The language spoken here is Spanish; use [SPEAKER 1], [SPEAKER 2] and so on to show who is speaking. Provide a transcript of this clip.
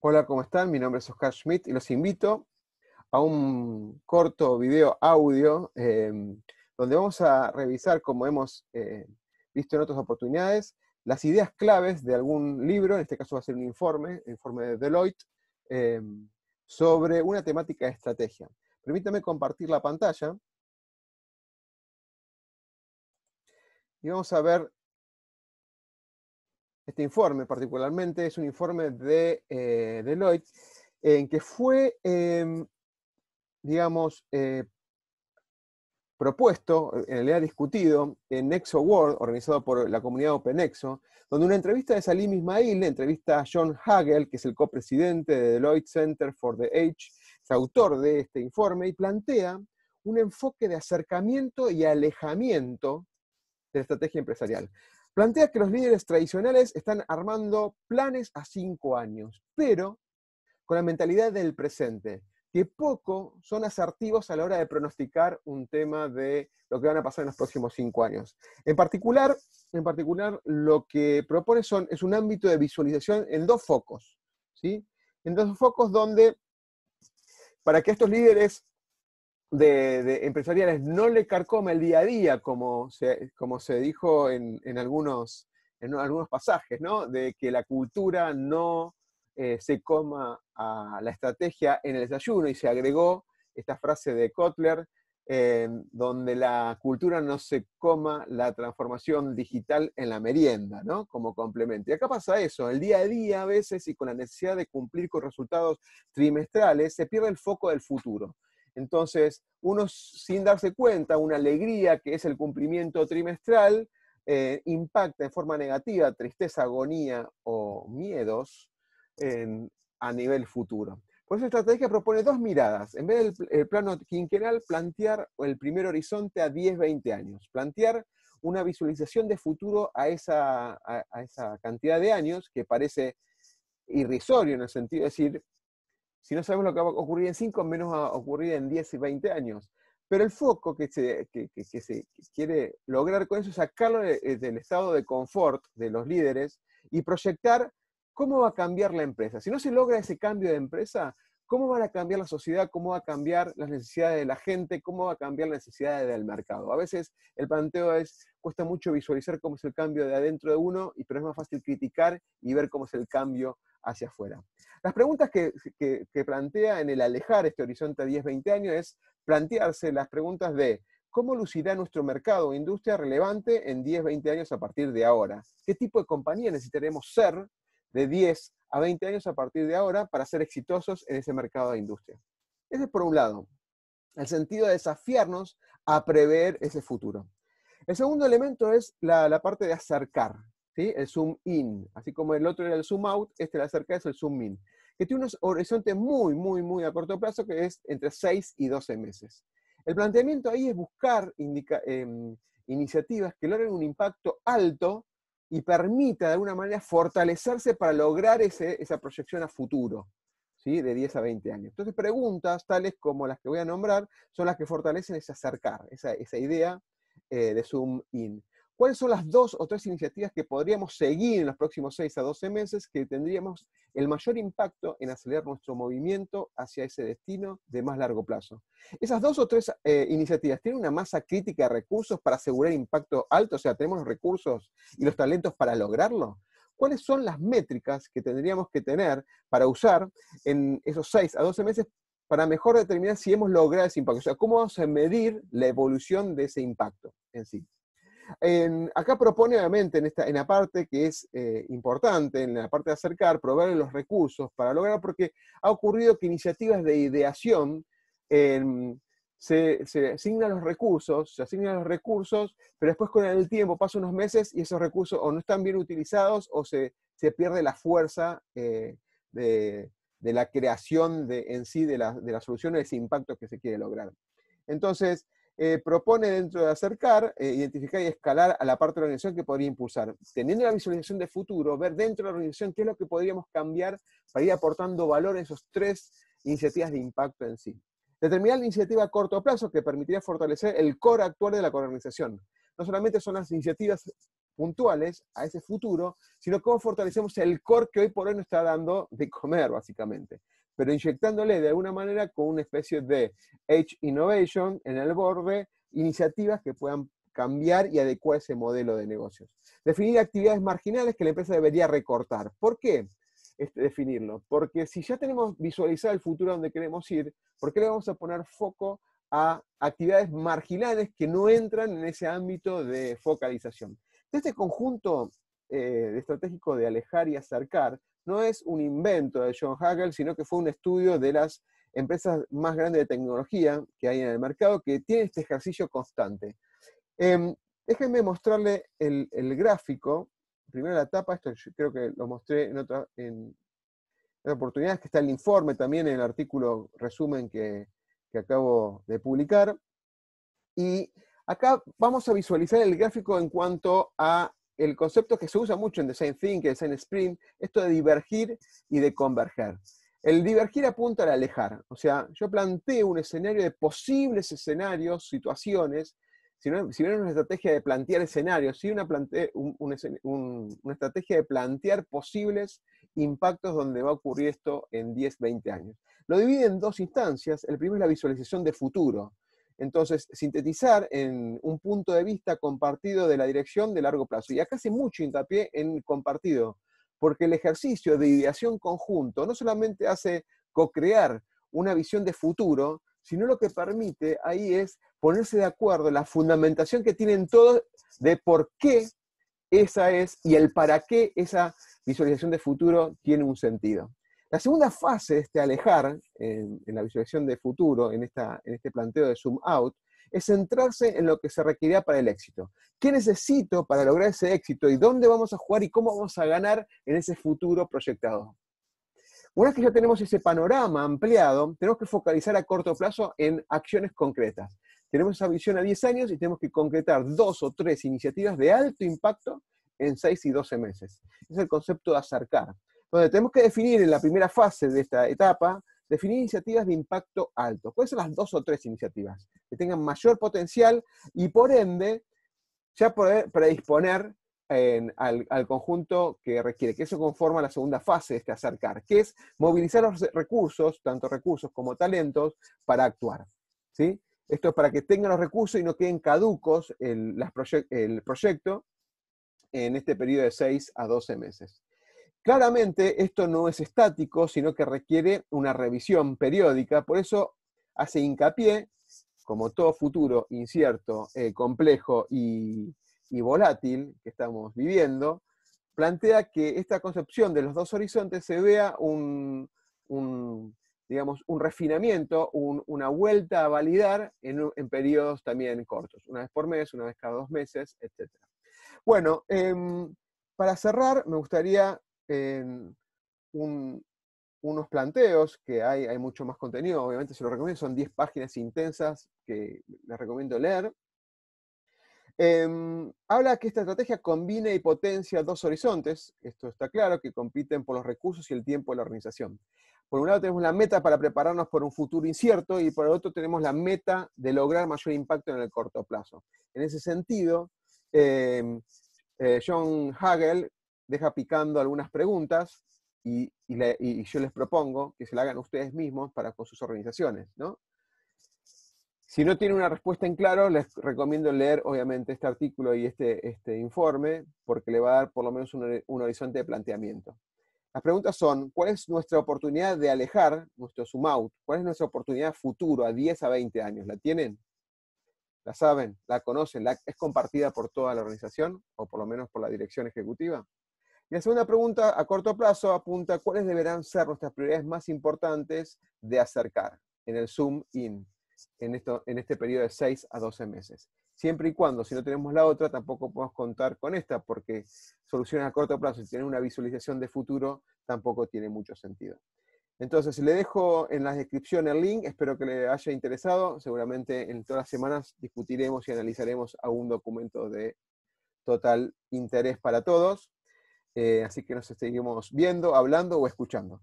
[SPEAKER 1] Hola, ¿cómo están? Mi nombre es Oscar Schmidt y los invito a un corto video audio donde vamos a revisar, como hemos visto en otras oportunidades, las ideas claves de algún libro. En este caso va a ser un informe de Deloitte, eh, sobre una temática de estrategia. Permítame compartir la pantalla y vamos a ver este informe particularmente. Es un informe de Deloitte en que fue, digamos, propuesto, en realidad discutido, en Nexo World, organizado por la comunidad OpenNexo, donde una entrevista de Salim Ismail entrevista a John Hagel, que es el copresidente de Deloitte Center for the Age, es autor de este informe, y plantea un enfoque de acercamiento y alejamiento de la estrategia empresarial. Plantea que los líderes tradicionales están armando planes a 5 años, pero con la mentalidad del presente, que poco son asertivos a la hora de pronosticar un tema de lo que van a pasar en los próximos 5 años. En particular, lo que propone es un ámbito de visualización en 2 focos, ¿sí? En 2 focos donde, para que estos líderes de empresariales no le carcoma el día a día, como se dijo en algunos pasajes, ¿no? De que la cultura no se coma a la estrategia en el desayuno, y se agregó esta frase de Kotler, donde la cultura no se coma la transformación digital en la merienda, ¿no? Como complemento. Y acá pasa eso, el día a día a veces, y con la necesidad de cumplir con resultados trimestrales, se pierde el foco del futuro. Entonces, uno, sin darse cuenta, una alegría que es el cumplimiento trimestral, impacta en forma negativa, tristeza, agonía o miedos a nivel futuro. Por eso esta estrategia propone 2 miradas. En vez del plano quinquenal, plantear el primer horizonte a 10, 20 años. Plantear una visualización de futuro a esa cantidad de años, que parece irrisorio en el sentido de decir, si no sabemos lo que va a ocurrir en 5, menos va a ocurrir en 10 y 20 años. Pero el foco que se quiere lograr con eso es sacarlo del estado de confort de los líderes y proyectar cómo va a cambiar la empresa. Si no se logra ese cambio de empresa, ¿cómo van a cambiar la sociedad? ¿Cómo va a cambiar las necesidades de la gente? ¿Cómo va a cambiar las necesidades del mercado? A veces el planteo cuesta mucho visualizar cómo es el cambio de adentro de uno, pero es más fácil criticar y ver cómo es el cambio hacia afuera. Las preguntas que plantea en el alejar este horizonte a 10, 20 años es plantearse las preguntas de ¿cómo lucirá nuestro mercado o industria relevante en 10, 20 años a partir de ahora? ¿Qué tipo de compañía necesitaremos ser de 10 a 20 años a partir de ahora para ser exitosos en ese mercado de industria? Ese es por un lado, el sentido de desafiarnos a prever ese futuro. El segundo elemento es la parte de acercar, ¿sí? El zoom in. Así como el otro era el zoom out, el acercar es el zoom in, que tiene un horizonte muy, muy, muy a corto plazo, que es entre 6 y 12 meses. El planteamiento ahí es buscar iniciativas que logren un impacto alto y permita de alguna manera fortalecerse para lograr esa proyección a futuro, ¿sí? De 10 a 20 años. Entonces, preguntas tales como las que voy a nombrar son las que fortalecen ese acercar, esa idea de zoom in. ¿Cuáles son las 2 o 3 iniciativas que podríamos seguir en los próximos 6 a 12 meses que tendríamos el mayor impacto en acelerar nuestro movimiento hacia ese destino de más largo plazo? Esas 2 o 3 iniciativas tienen una masa crítica de recursos para asegurar impacto alto, o sea, tenemos los recursos y los talentos para lograrlo. ¿Cuáles son las métricas que tendríamos que tener para usar en esos 6 a 12 meses para mejor determinar si hemos logrado ese impacto? O sea, ¿cómo vamos a medir la evolución de ese impacto en sí? Acá propone, obviamente, en la parte que es importante, en la parte de acercar, proveer los recursos para lograr, porque ha ocurrido que iniciativas de ideación se asignan los recursos, pero después con el tiempo pasan unos meses y esos recursos o no están bien utilizados o se pierde la fuerza de la creación en sí de la solución, de ese impacto que se quiere lograr. Entonces, propone dentro de acercar, identificar y escalar a la parte de la organización que podría impulsar. Teniendo la visualización de futuro, ver dentro de la organización qué es lo que podríamos cambiar para ir aportando valor en esas 3 iniciativas de impacto en sí. Determinar la iniciativa a corto plazo que permitiría fortalecer el core actual de la organización. No solamente son las iniciativas puntuales a ese futuro, sino cómo fortalecemos el core que hoy por hoy nos está dando de comer, básicamente. Pero inyectándole de alguna manera con una especie de Edge Innovation en el borde, iniciativas que puedan cambiar y adecuar ese modelo de negocios. Definir actividades marginales que la empresa debería recortar. ¿Por qué definirlo? Porque si ya tenemos visualizado el futuro a donde queremos ir, ¿por qué le vamos a poner foco a actividades marginales que no entran en ese ámbito de focalización? Este conjunto estratégico de alejar y acercar no es un invento de John Hagel, sino que fue un estudio de las empresas más grandes de tecnología que hay en el mercado que tiene este ejercicio constante. Déjenme mostrarle el gráfico. Primero la tapa, esto yo creo que lo mostré en otra oportunidad, que está el informe también en el artículo resumen que acabo de publicar. Y acá vamos a visualizar el gráfico en cuanto a el concepto que se usa mucho en Design Thinking, Design Sprint, esto de divergir y de converger. El divergir apunta al alejar, o sea, yo planteo un escenario de posibles escenarios, situaciones, si no es una estrategia de plantear escenarios, sí una estrategia de plantear posibles impactos donde va a ocurrir esto en 10, 20 años. Lo divide en dos instancias. El primero es la visualización de futuro. Entonces, sintetizar en un punto de vista compartido de la dirección de largo plazo. Y acá hace mucho hincapié en compartido, porque el ejercicio de ideación conjunto no solamente hace co-crear una visión de futuro, sino lo que permite ahí es ponerse de acuerdo en la fundamentación que tienen todos de por qué esa es y el para qué esa visualización de futuro tiene un sentido. La segunda fase de este alejar, en la visualización de futuro, en este planteo de zoom out, es centrarse en lo que se requería para el éxito. ¿Qué necesito para lograr ese éxito? ¿Y dónde vamos a jugar? ¿Y cómo vamos a ganar en ese futuro proyectado? Una vez que ya tenemos ese panorama ampliado, tenemos que focalizar a corto plazo en acciones concretas. Tenemos esa visión a 10 años y tenemos que concretar 2 o 3 iniciativas de alto impacto en 6 y 12 meses. Es el concepto de acercar. Donde tenemos que definir en la primera fase de esta etapa, definir iniciativas de impacto alto. ¿Cuáles son las 2 o 3 iniciativas? Que tengan mayor potencial y por ende ya poder predisponer al conjunto que requiere, que eso conforma la segunda fase de este acercar, que es movilizar los recursos, tanto recursos como talentos, para actuar. ¿Sí? Esto es para que tengan los recursos y no queden caducos el proyecto en este periodo de 6 a 12 meses. Claramente esto no es estático, sino que requiere una revisión periódica, por eso hace hincapié, como todo futuro incierto, complejo y volátil que estamos viviendo, plantea que esta concepción de los dos horizontes se vea digamos, un refinamiento, una vuelta a validar en periodos también cortos, una vez por mes, una vez cada 2 meses, etc. Bueno, para cerrar, me gustaría unos planteos, que hay mucho más contenido, obviamente se lo recomiendo, son 10 páginas intensas que les recomiendo leer. Habla que esta estrategia combina y potencia 2 horizontes, esto está claro, que compiten por los recursos y el tiempo de la organización. Por un lado tenemos la meta para prepararnos por un futuro incierto y por el otro tenemos la meta de lograr mayor impacto en el corto plazo. En ese sentido, John Hagel deja picando algunas preguntas y yo les propongo que se la hagan ustedes mismos con sus organizaciones, ¿no? Si no tienen una respuesta en claro, les recomiendo leer, obviamente, este artículo y este informe, porque le va a dar por lo menos un horizonte de planteamiento. Las preguntas son, ¿cuál es nuestra oportunidad de alejar, nuestro zoom out? ¿Cuál es nuestra oportunidad futuro a 10 a 20 años? ¿La tienen? ¿La saben? ¿La conocen? ¿Es compartida por toda la organización? ¿O por lo menos por la dirección ejecutiva? Y la segunda pregunta, a corto plazo, apunta cuáles deberán ser nuestras prioridades más importantes de acercar en el zoom in, en este periodo de 6 a 12 meses. Siempre y cuando, si no tenemos la otra, tampoco podemos contar con esta, porque soluciones a corto plazo y tener una visualización de futuro tampoco tiene mucho sentido. Entonces, le dejo en la descripción el link, espero que le haya interesado. Seguramente en todas las semanas discutiremos y analizaremos algún documento de total interés para todos. Así que nos seguimos viendo, hablando o escuchando.